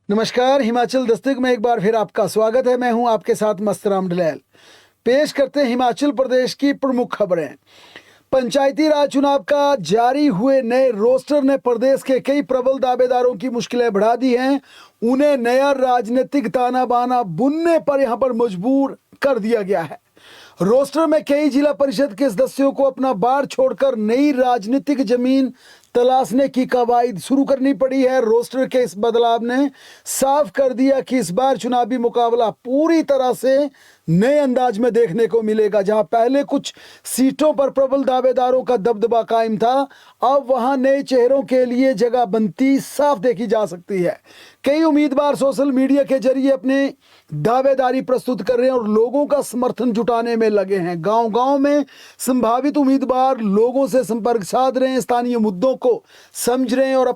नमस्कार, हिमाचल दस्तक में एक बार फिर आपका स्वागत है। मैं हूं आपके साथ मस्तराम डलैल। पेश करते हैं हिमाचल प्रदेश की प्रमुख खबरें। पंचायती राज चुनाव का जारी हुए नए रोस्टर ने प्रदेश के कई प्रबल दावेदारों की मुश्किलें बढ़ा दी हैं। उन्हें नया राजनीतिक ताना बाना बुनने पर यहां पर मजबूर कर दिया गया है। रोस्टर में कई जिला परिषद के सदस्यों को अपना बार छोड़कर नई राजनीतिक जमीन तलाशने की कवायद शुरू करनी पड़ी है। रोस्टर के इस बदलाव ने साफ कर दिया कि इस बार चुनावी मुकाबला पूरी तरह से नए अंदाज में देखने को मिलेगा। जहां पहले कुछ सीटों पर प्रबल दावेदारों का दबदबा कायम था, अब वहां नए चेहरों के लिए जगह बनती साफ देखी जा सकती है। कई उम्मीदवार सोशल मीडिया के जरिए अपने दावेदारी प्रस्तुत कर रहे हैं और लोगों का समर्थन जुटाने में लगे हैं। गांव-गांव में संभावित उम्मीदवार लोगों से संपर्क साध रहे हैं, स्थानीय मुद्दों को समझ रहे हैं और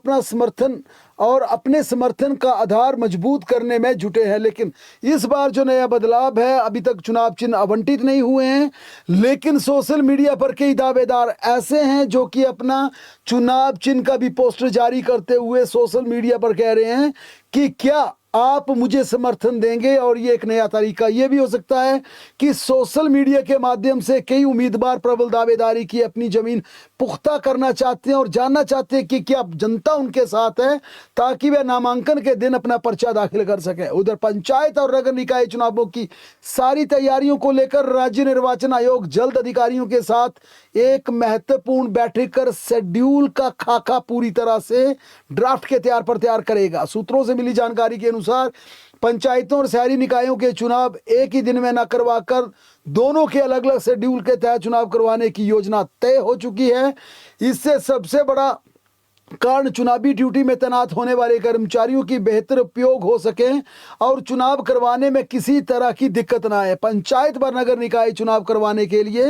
अपने समर्थन का आधार मजबूत करने में जुटे हैं। लेकिन इस बार जो नया बदलाव है, अभी तक चुनाव चिन्ह आवंटित नहीं हुए हैं, लेकिन सोशल मीडिया पर कई दावेदार ऐसे हैं जो कि अपना चुनाव चिन्ह का भी पोस्टर जारी करते हुए सोशल मीडिया पर कह रहे हैं कि क्या आप मुझे समर्थन देंगे। और ये एक नया तरीका ये भी हो सकता है कि सोशल मीडिया के माध्यम से कई उम्मीदवार प्रबल दावेदारी की अपनी जमीन पुख्ता करना चाहते हैं और जानना चाहते हैं कि क्या जनता उनके साथ है, ताकि वे नामांकन के दिन अपना पर्चा दाखिल कर सके। उधर पंचायत और नगर निकाय चुनावों की सारी तैयारियों को लेकर राज्य निर्वाचन आयोग जल्द अधिकारियों के साथ एक महत्वपूर्ण बैठक कर शेड्यूल का खाका पूरी तरह से ड्राफ्ट के तैयार करेगा। सूत्रों से मिली जानकारी के अनुसार पंचायतों और शहरी निकायों के चुनाव एक ही दिन में न करवाकर दोनों के अलग अलग शेड्यूल के तहत चुनाव करवाने की योजना तय हो चुकी है। इससे सबसे बड़ा कारण चुनावी ड्यूटी में तैनात होने वाले कर्मचारियों की बेहतर उपयोग हो सके और चुनाव करवाने में किसी तरह की दिक्कत ना आए। पंचायत व नगर निकाय चुनाव करवाने के लिए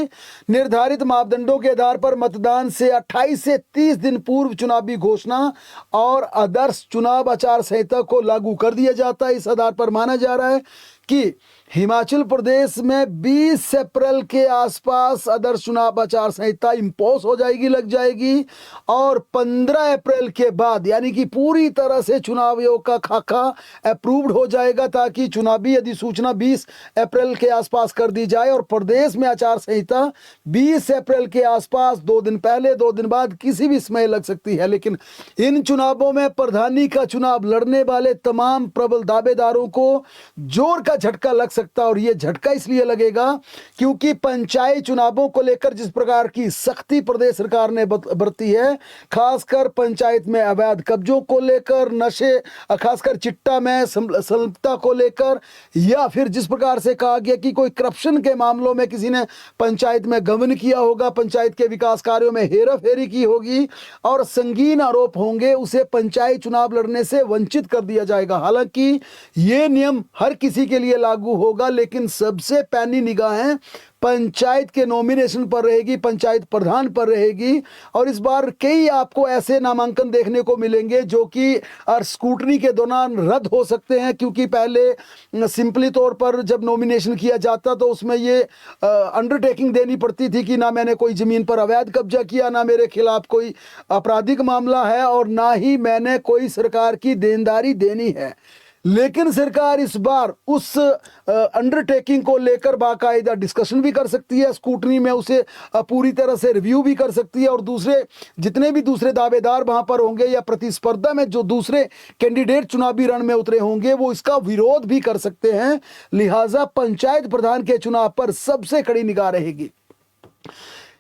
निर्धारित मापदंडों के आधार पर मतदान से 28 से 30 दिन पूर्व चुनावी घोषणा और आदर्श चुनाव आचार संहिता को लागू कर दिया जाता है। इस आधार पर माना जा रहा है कि हिमाचल प्रदेश में 20 अप्रैल के आसपास आदर्श चुनाव आचार संहिता इम्पोज हो जाएगी, लग जाएगी, और 15 अप्रैल के बाद यानी कि पूरी तरह से चुनाव आयोग का खाका अप्रूव्ड हो जाएगा, ताकि चुनावी अधिसूचना 20 अप्रैल के आसपास कर दी जाए और प्रदेश में आचार संहिता 20 अप्रैल के आसपास 2 दिन पहले 2 दिन बाद किसी भी समय लग सकती है। लेकिन इन चुनावों में प्रधानी का चुनाव लड़ने वाले तमाम प्रबल दावेदारों को जोर का झटका लग सकता है। और यह झटका इसलिए लगेगा क्योंकि पंचायत चुनावों को लेकर जिस प्रकार की सख्ती प्रदेश सरकार ने बरती है, खासकर पंचायत में अवैध कब्जों को लेकर, नशे, खासकर चिट्टा में संलिप्तता को लेकर, या फिर जिस प्रकार से कहा गया कि कोई करप्शन के मामलों में किसी ने पंचायत में गबन किया होगा, पंचायत के विकास कार्यों में हेराफेरी की होगी और संगीन आरोप होंगे, उसे पंचायत चुनाव लड़ने से वंचित कर दिया जाएगा। हालांकि ये नियम हर किसी के लिए लागू होगा, लेकिन सबसे पैनी निगाहें पंचायत के नॉमिनेशन पर रहेगी, पंचायत प्रधान पर रहेगी। और इस बार कई आपको ऐसे नामांकन देखने को मिलेंगे जो कि स्क्रूटनी के दौरान रद्द हो सकते हैं, क्योंकि पहले सिंपली तौर पर जब नॉमिनेशन किया जाता तो उसमें ये अंडरटेकिंग देनी पड़ती थी कि ना मैंने कोई ज़मीन पर अवैध कब्जा किया, ना मेरे खिलाफ कोई आपराधिक मामला है और ना ही मैंने कोई सरकार की देनदारी देनी है। लेकिन सरकार इस बार उस अंडरटेकिंग को लेकर बाकायदा डिस्कशन भी कर सकती है, स्क्रूटनी में उसे पूरी तरह से रिव्यू भी कर सकती है और दूसरे जितने भी दूसरे दावेदार वहां पर होंगे या प्रतिस्पर्धा में जो दूसरे कैंडिडेट चुनावी रण में उतरे होंगे वो इसका विरोध भी कर सकते हैं। लिहाजा पंचायत प्रधान के चुनाव पर सबसे कड़ी निगाह रहेगी।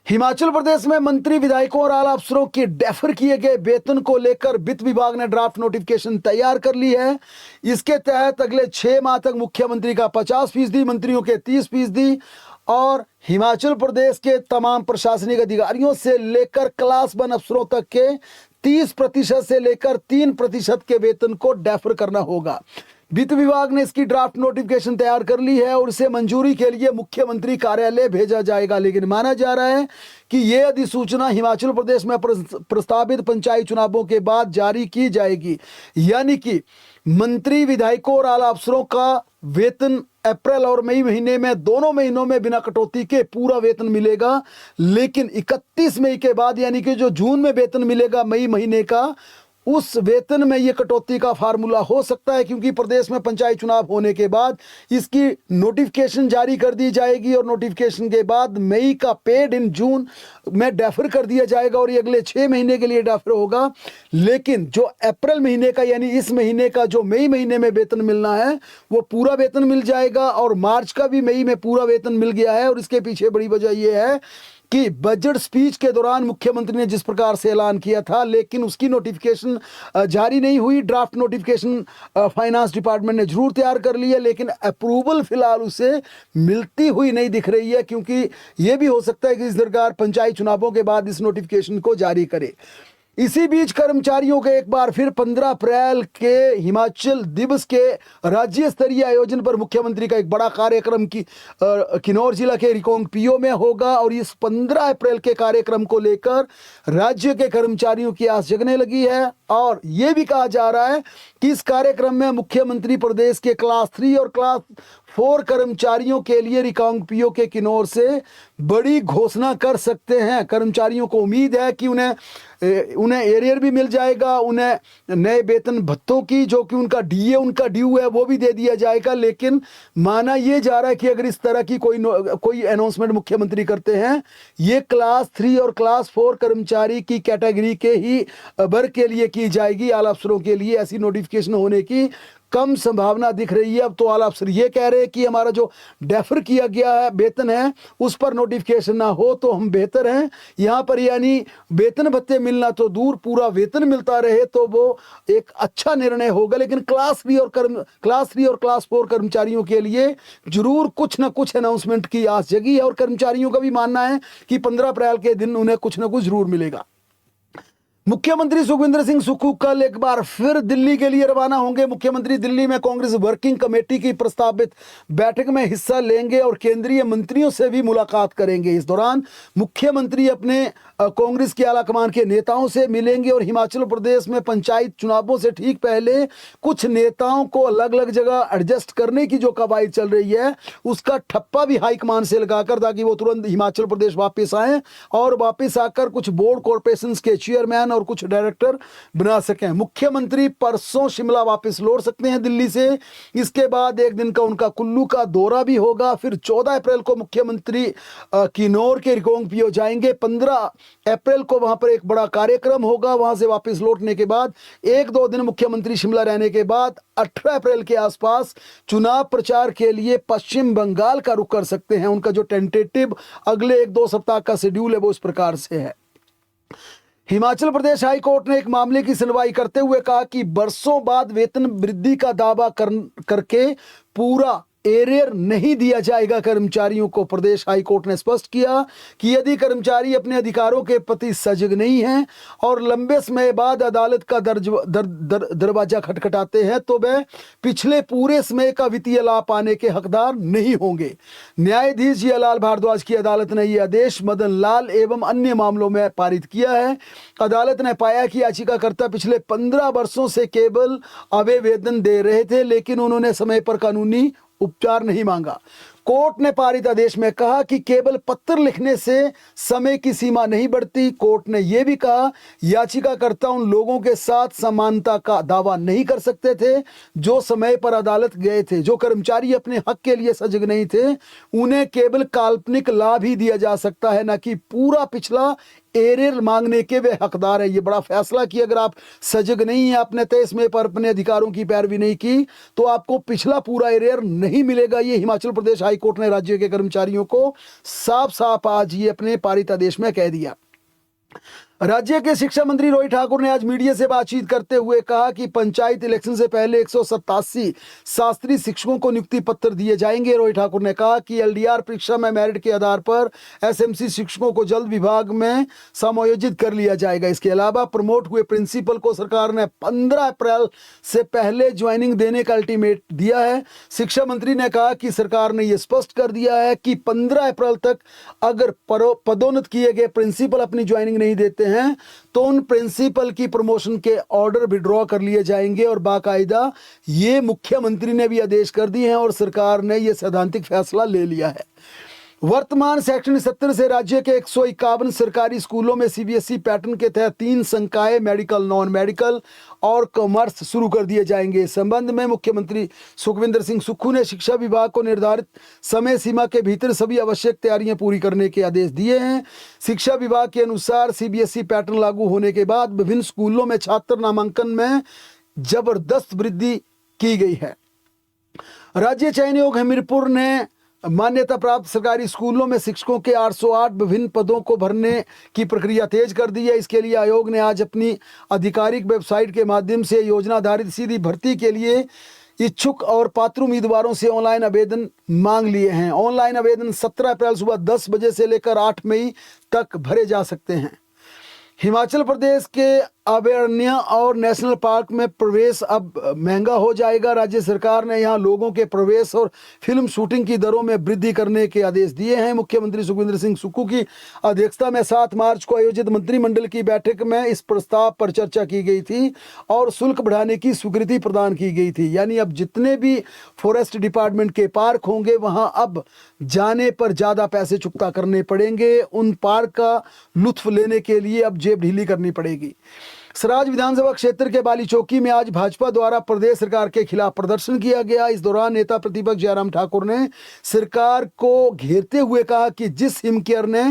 हिमाचल प्रदेश में मंत्री, विधायकों और आला अफसरों के डेफर किए गए वेतन को लेकर वित्त विभाग ने ड्राफ्ट नोटिफिकेशन तैयार कर ली है। इसके तहत अगले 6 माह तक मुख्यमंत्री का 50%, मंत्रियों के 30% और हिमाचल प्रदेश के तमाम प्रशासनिक अधिकारियों से लेकर क्लास 1 अफसरों तक के 30% से लेकर 3% के वेतन को डेफर करना होगा। वित्त विभाग ने इसकी ड्राफ्ट नोटिफिकेशन तैयार कर ली है और इसे मंजूरी के लिए मुख्यमंत्री कार्यालय भेजा जाएगा। लेकिन माना जा रहा है कि यह अधिसूचना हिमाचल प्रदेश में प्रस्तावित पंचायत चुनावों के बाद जारी की जाएगी, यानी कि मंत्री, विधायकों और आला अफसरों का वेतन अप्रैल और मई महीने में, दोनों महीनों में बिना कटौती के पूरा वेतन मिलेगा। लेकिन 31 मई के बाद यानी कि जो जून में वेतन मिलेगा मई महीने का, उस वेतन में ये कटौती का फार्मूला हो सकता है, क्योंकि प्रदेश में पंचायत चुनाव होने के बाद इसकी नोटिफिकेशन जारी कर दी जाएगी और नोटिफिकेशन के बाद मई का पेड इन जून में डेफर कर दिया जाएगा और ये अगले 6 महीने के लिए डेफर होगा। लेकिन जो अप्रैल महीने का यानी इस महीने का जो मई महीने में वेतन मिलना है वो पूरा वेतन मिल जाएगा, और मार्च का भी मई में पूरा वेतन मिल गया है। और इसके पीछे बड़ी वजह यह है कि बजट स्पीच के दौरान मुख्यमंत्री ने जिस प्रकार से ऐलान किया था, लेकिन उसकी नोटिफिकेशन जारी नहीं हुई। ड्राफ्ट नोटिफिकेशन फाइनेंस डिपार्टमेंट ने जरूर तैयार कर ली है, लेकिन अप्रूवल फिलहाल उसे मिलती हुई नहीं दिख रही है, क्योंकि यह भी हो सकता है कि सरकार पंचायत चुनावों के बाद इस नोटिफिकेशन को जारी करे। इसी बीच कर्मचारियों के एक बार फिर 15 अप्रैल के हिमाचल दिवस के राज्य स्तरीय आयोजन पर मुख्यमंत्री का एक बड़ा कार्यक्रम की किन्नौर जिला के रिकांगपिओ में होगा। और इस 15 अप्रैल के कार्यक्रम को लेकर राज्य के कर्मचारियों की आस जगने लगी है, और यह भी कहा जा रहा है कि इस कार्यक्रम में मुख्यमंत्री प्रदेश के क्लास 3 और क्लास 4 कर्मचारियों के लिए रिकांगपिओ के किन्नौर से बड़ी घोषणा कर सकते हैं। कर्मचारियों को उम्मीद है कि उन्हें एरियर भी मिल जाएगा, उन्हें नए वेतन भत्तों की जो कि उनका डीए उनका ड्यू है वो भी दे दिया जाएगा। लेकिन माना यह जा रहा है कि अगर इस तरह की कोई अनाउंसमेंट मुख्यमंत्री करते हैं, ये क्लास 3 और क्लास 4 कर्मचारी की कैटेगरी के ही वर्ग के लिए की जाएगी। आला अफसरों के लिए ऐसी नोटिफिकेशन होने की कम संभावना दिख रही है। अब तो आला अफसर ये कह रहे हैं कि हमारा जो डेफर किया गया है वेतन है उस पर नोटिफिकेशन ना हो तो हम बेहतर हैं। यहाँ पर यानी वेतन भत्ते मिलना तो दूर, पूरा वेतन मिलता रहे तो वो एक अच्छा निर्णय होगा। लेकिन क्लास 3 और क्लास 4 कर्मचारियों के लिए जरूर कुछ ना कुछ अनाउंसमेंट की आस जगी है, और कर्मचारियों का भी मानना है कि 15 अप्रैल के दिन उन्हें कुछ ना कुछ जरूर मिलेगा। मुख्यमंत्री सुखविंदर सिंह सुक्खू कल एक बार फिर दिल्ली के लिए रवाना होंगे। मुख्यमंत्री दिल्ली में कांग्रेस वर्किंग कमेटी की प्रस्तावित बैठक में हिस्सा लेंगे और केंद्रीय मंत्रियों से भी मुलाकात करेंगे। इस दौरान मुख्यमंत्री अपने कांग्रेस के आला कमान के नेताओं से मिलेंगे और हिमाचल प्रदेश में पंचायत चुनावों से ठीक पहले कुछ नेताओं को अलग अलग जगह एडजस्ट करने की जो कवायद चल रही है उसका ठप्पा भी हाईकमान से लगाकर, ताकि वो तुरंत हिमाचल प्रदेश वापस आए और वापस आकर कुछ बोर्ड कॉर्पोरेशन के चेयरमैन और कुछ डायरेक्टर बना सकें। मुख्यमंत्री परसों शिमला वापस लौट सकते हैं दिल्ली से। इसके बाद एक दिन का उनका कुल्लू का दौरा भी होगा। फिर 14 अप्रैल को मुख्यमंत्री किन्नौर के रिकांगपिओ जाएंगे। 15 अप्रैल को वहां पर एक बड़ा कार्यक्रम होगा। वहां से वापस लौटने के बाद 1-2 दिन मुख्यमंत्री शिमला रहने के बाद 18 अप्रैल के आसपास चुनाव प्रचार के लिए पश्चिम बंगाल का रुख कर सकते हैं। उनका जो टेंटेटिव अगले 1-2 सप्ताह का शेड्यूल है वो इस प्रकार से है। हिमाचल प्रदेश हाई कोर्ट ने एक मामले की सुनवाई करते हुए कहा कि बरसों बाद वेतन वृद्धि का दावा करके पूरा एरियर नहीं दिया जाएगा कर्मचारियों को। प्रदेश हाई कोर्ट ने स्पष्ट किया कि यदि कर्मचारी अपने अधिकारों के प्रति सजग नहीं हैं और लंबे समय बाद अदालत का दरवाजा खटखटाते हैं तो वे पिछले पूरे समय का वित्तीय लाभ पाने के हकदार नहीं होंगे। न्यायाधीश जियालाल भारद्वाज की अदालत ने यह आदेश मदन लाल एवं अन्य मामलों में पारित किया है। अदालत ने पाया कि याचिकाकर्ता पिछले 15 वर्षों से केवल अव्यय वेतन दे रहे थे, लेकिन उन्होंने समय पर कानूनी उपचार नहीं मांगा। कोर्ट ने पारित आदेश में कहा कि केवल पत्र लिखने से समय की सीमा नहीं बढ़ती। कोर्ट ने यह भी कहा याचिकाकर्ता उन लोगों के साथ समानता का दावा नहीं कर सकते थे जो समय पर अदालत गए थे। जो कर्मचारी अपने हक के लिए सजग नहीं थे उन्हें केवल काल्पनिक लाभ ही दिया जा सकता है, न कि पूरा पिछला एरियर मांगने के वे हकदार है। ये बड़ा फैसला कि अगर आप सजग नहीं है, आपने तय समय पर अपने अधिकारों की पैरवी नहीं की तो आपको पिछला पूरा एरियर नहीं मिलेगा। ये हिमाचल प्रदेश हाई कोर्ट ने राज्य के कर्मचारियों को साफ साफ आज ये अपने पारित आदेश में कह दिया। राज्य के शिक्षा मंत्री रोहित ठाकुर ने आज मीडिया से बातचीत करते हुए कहा कि पंचायत इलेक्शन से पहले 187 शास्त्री शिक्षकों को नियुक्ति पत्र दिए जाएंगे। रोहित ठाकुर ने कहा कि एलडीआर परीक्षा में मेरिट के आधार पर एसएमसी शिक्षकों को जल्द विभाग में समायोजित कर लिया जाएगा। इसके अलावा प्रमोट हुए प्रिंसिपल को सरकार ने 15 अप्रैल से पहले ज्वाइनिंग देने का अल्टीमेट दिया है। शिक्षा मंत्री ने कहा कि सरकार ने यह स्पष्ट कर दिया है कि 15 अप्रैल तक अगर पदोन्नत किए गए प्रिंसिपल अपनी ज्वाइनिंग नहीं देते हैं तो उन प्रिंसिपल की प्रमोशन के ऑर्डर विड्रॉ कर लिए जाएंगे। और बाकायदा ये मुख्यमंत्री ने भी आदेश कर दिए हैं और सरकार ने यह सैद्धांतिक फैसला ले लिया है। वर्तमान शैक्षणिक सत्र से राज्य के 151 सरकारी स्कूलों में सीबीएसई पैटर्न के तहत 3 संकाय मेडिकल, नॉन मेडिकल और कॉमर्स शुरू कर दिए जाएंगे। इस संबंध में मुख्यमंत्री सुखविंदर सिंह सुक्खू ने शिक्षा विभाग को निर्धारित समय सीमा के भीतर सभी आवश्यक तैयारियां पूरी करने के आदेश दिए हैं। शिक्षा विभाग के अनुसार सीबीएसई पैटर्न लागू होने के बाद विभिन्न स्कूलों में छात्र नामांकन में जबरदस्त वृद्धि की गई है। राज्य चयन आयोग हमीरपुर ने मान्यता प्राप्त सरकारी स्कूलों में शिक्षकों के 808 विभिन्न पदों को भरने की प्रक्रिया तेज कर दी है। इसके लिए आयोग ने आज अपनी आधिकारिक वेबसाइट के माध्यम से योजना आधारित सीधी भर्ती के लिए इच्छुक और पात्र उम्मीदवारों से ऑनलाइन आवेदन मांग लिए हैं। ऑनलाइन आवेदन 17 अप्रैल सुबह 10 बजे से लेकर 8 मई तक भरे जा सकते हैं। हिमाचल प्रदेश के अभयारण्य और नेशनल पार्क में प्रवेश अब महंगा हो जाएगा। राज्य सरकार ने यहां लोगों के प्रवेश और फिल्म शूटिंग की दरों में वृद्धि करने के आदेश दिए हैं। मुख्यमंत्री सुखविंदर सिंह सुक्खू की अध्यक्षता में 7 मार्च को आयोजित मंत्रिमंडल की बैठक में इस प्रस्ताव पर चर्चा की गई थी और शुल्क बढ़ाने की स्वीकृति प्रदान की गई थी। यानी अब जितने भी फॉरेस्ट डिपार्टमेंट के पार्क होंगे वहां अब जाने पर ज़्यादा पैसे चुकता करने पड़ेंगे। उन पार्क का लुत्फ लेने के लिए अब जेब ढीली करनी पड़ेगी। सराज विधानसभा क्षेत्र के बाली चौकी में आज भाजपा द्वारा प्रदेश सरकार के खिलाफ प्रदर्शन किया गया। इस दौरान नेता प्रतिपक्ष जयराम ठाकुर ने सरकार को घेरते हुए कहा कि जिस हिमकेयर ने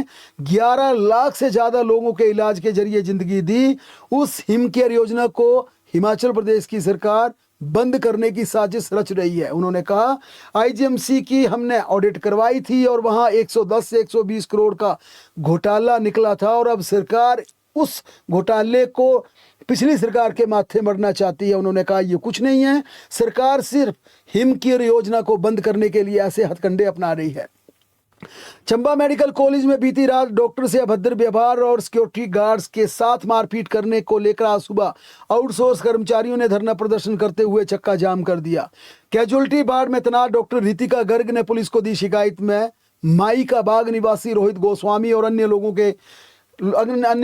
11 लाख से ज्यादा लोगों के इलाज के जरिए जिंदगी दी, उस हिमकेयर योजना को हिमाचल प्रदेश की सरकार बंद करने की साजिश रच रही है। उन्होंने कहा आईजीएमसी की हमने ऑडिट करवाई थी और वहां 110 से 120 करोड़ का घोटाला निकला था और अब सरकार उस घोटाले को पिछली सरकार के माथे मरना चाहती है। उन्होंने कहा ये कुछ नहीं है, सरकार सिर्फ हिमकेयर योजना को बंद करने के लिए ऐसे हथकंडे अपना रही है। चंबा मेडिकल कॉलेज में बीती रात डॉक्टर से अभद्र व्यवहार और सिक्योरिटी गार्ड्स के साथ मारपीट करने को लेकर आज सुबह आउटसोर्स कर्मचारियों ने धरना प्रदर्शन करते हुए चक्का जाम कर दिया। कैजुअलिटी वार्ड में तैनात डॉक्टर रितिका गर्ग ने पुलिस को दी शिकायत में माई का बाग निवासी रोहित गोस्वामी और अन्य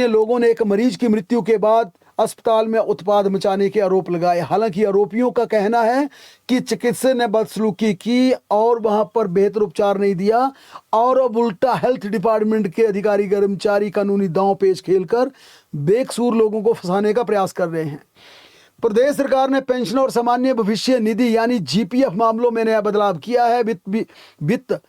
लोगों ने एक मरीज की मृत्यु के बाद अस्पताल में उत्पाद मचाने के आरोप लगाए। हालांकि आरोपियों का कहना है कि चिकित्सक ने बदसलूकी की और वहां पर बेहतर उपचार नहीं दिया और अब उल्टा हेल्थ डिपार्टमेंट के अधिकारी कर्मचारी कानूनी दांव पेच खेलकर बेकसूर लोगों को फंसाने का प्रयास कर रहे हैं। प्रदेश सरकार ने पेंशन और सामान्य भविष्य निधि यानी जीपीएफ मामलों में नया बदलाव किया है। वित्त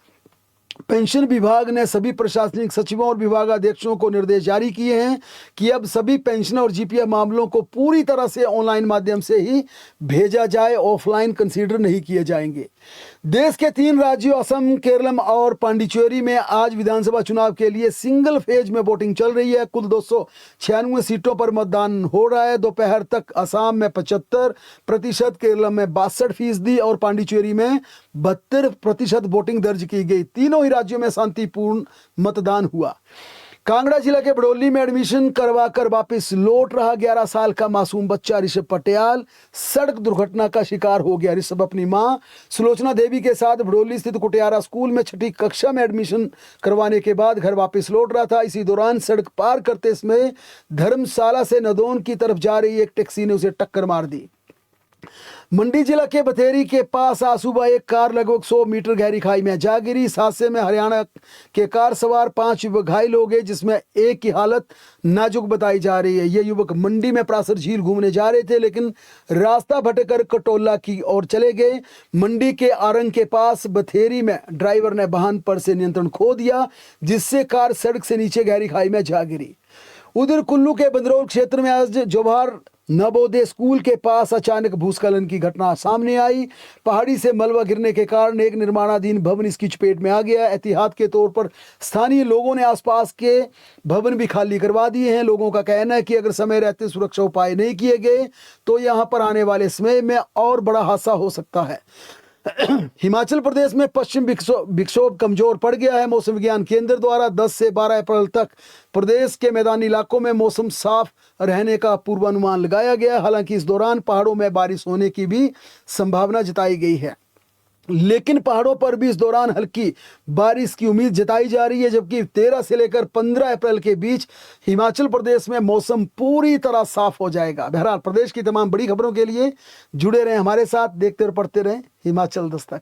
पेंशन विभाग ने सभी प्रशासनिक सचिवों और विभागाध्यक्षों को निर्देश जारी किए हैं कि अब सभी पेंशन और जीपीएफ मामलों को पूरी तरह से ऑनलाइन माध्यम से ही भेजा जाए, ऑफलाइन कंसीडर नहीं किए जाएंगे। देश के 3 राज्यों असम, केरलम और पांडिचेरी में आज विधानसभा चुनाव के लिए सिंगल फेज में वोटिंग चल रही है। कुल 296 सीटों पर मतदान हो रहा है। दोपहर तक असम में 75%, केरलम में 62% और पांडिचेरी में 72% वोटिंग दर्ज की गई। तीनों ही राज्यों में शांतिपूर्ण मतदान हुआ। कांगड़ा जिला के बड़ौली में एडमिशन करवाकर वापस लौट रहा 11 साल का मासूम बच्चा ऋषभ पटियाल सड़क दुर्घटना का शिकार हो गया। ऋषभ अपनी मां सुलोचना देवी के साथ बड़ौली स्थित कुटियारा स्कूल में 6ठी कक्षा में एडमिशन करवाने के बाद घर वापस लौट रहा था। इसी दौरान सड़क पार करते समय धर्मशाला से नदौन की तरफ जा रही एक टैक्सी ने उसे टक्कर मार दी। मंडी जिला के बथेरी के पास आज सुबह एक कार लगभग 100 मीटर गहरी खाई में जा गिरी। इस हादसे में हरियाणा के कार सवार 5 युवक घायल हो गए, जिसमें एक की हालत नाजुक बताई जा रही है। ये युवक मंडी में परासर झील घूमने जा रहे थे, लेकिन रास्ता भटककर कटोला की ओर चले गए। मंडी के आरंग के पास बथेरी में ड्राइवर ने वाहन पर से नियंत्रण खो दिया, जिससे कार सड़क से नीचे गहरी खाई में जा गिरी। उधर कुल्लू के बंदरौल क्षेत्र में आज जवाहर नवोदय स्कूल के पास अचानक भूस्खलन की घटना सामने आई। पहाड़ी से मलबा गिरने के कारण एक निर्माणाधीन भवन इसकी चपेट में आ गया। एहतियात के तौर पर स्थानीय लोगों ने आसपास के भवन भी खाली करवा दिए हैं। लोगों का कहना है कि अगर समय रहते सुरक्षा उपाय नहीं किए गए तो यहां पर आने वाले समय में और बड़ा हादसा हो सकता है। हिमाचल प्रदेश में पश्चिम विक्षोभ कमजोर पड़ गया है। मौसम विज्ञान केंद्र द्वारा 10 से 12 अप्रैल तक प्रदेश के मैदानी इलाकों में मौसम साफ रहने का पूर्वानुमान लगाया गया। हालांकि इस दौरान पहाड़ों में बारिश होने की भी संभावना जताई गई है, लेकिन पहाड़ों पर भी इस दौरान हल्की बारिश की उम्मीद जताई जा रही है। जबकि 13 से लेकर 15 अप्रैल के बीच हिमाचल प्रदेश में मौसम पूरी तरह साफ हो जाएगा। बहरहाल प्रदेश की तमाम बड़ी खबरों के लिए जुड़े रहें हमारे साथ, देखते और पढ़ते रहें हिमाचल दस्तक।